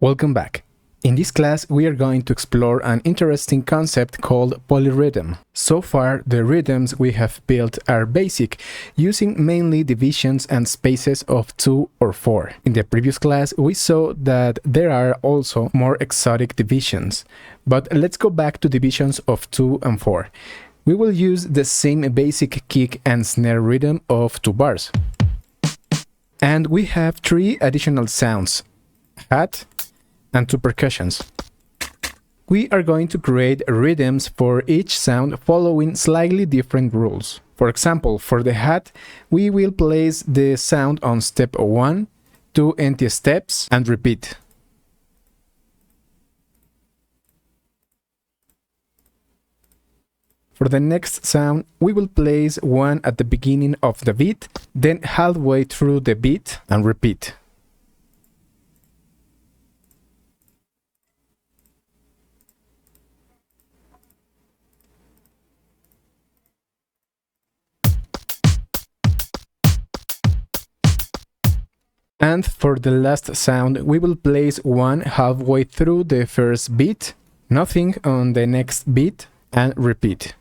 Welcome back. In this class, we are going to explore an interesting concept called polyrhythm. So far, the rhythms we have built are basic, using mainly divisions and spaces of 2 or 4. In the previous class, we saw that there are also more exotic divisions. But let's go back to divisions of 2 and 4. We will use the same basic kick and snare rhythm of 2 bars. And we have 3 additional sounds: hat, and 2 percussions. We are going to create rhythms for each sound following slightly different rules. For example, for the hat, we will place the sound on step 1, 2 empty steps, and repeat. For the next sound, we will place one at the beginning of the beat, then halfway through the beat, and repeat. And for the last sound, we will place one halfway through the first beat, nothing on the next beat, and repeat.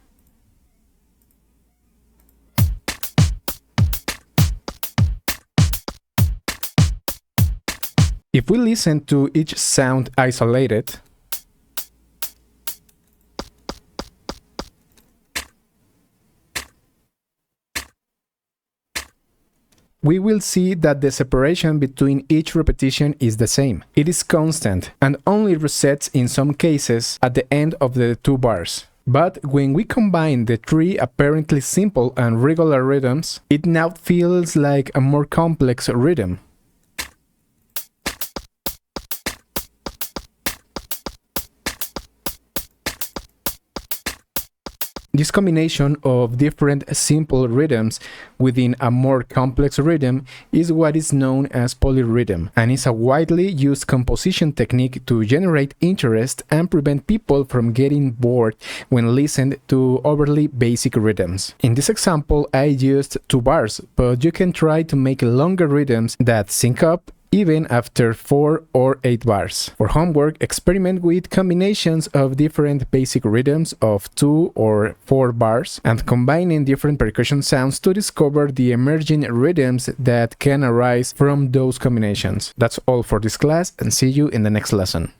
If we listen to each sound isolated, we will see that the separation between each repetition is the same. It is constant and only resets in some cases at the end of the 2 bars. But when we combine the 3 apparently simple and regular rhythms, it now feels like a more complex rhythm. This combination of different simple rhythms within a more complex rhythm is what is known as polyrhythm, and is a widely used composition technique to generate interest and prevent people from getting bored when listened to overly basic rhythms. In this example, I used 2 bars, but you can try to make longer rhythms that sync up even after 4 or 8 bars. For homework, experiment with combinations of different basic rhythms of 2 or 4 bars and combining different percussion sounds to discover the emerging rhythms that can arise from those combinations. That's all for this class, and see you in the next lesson.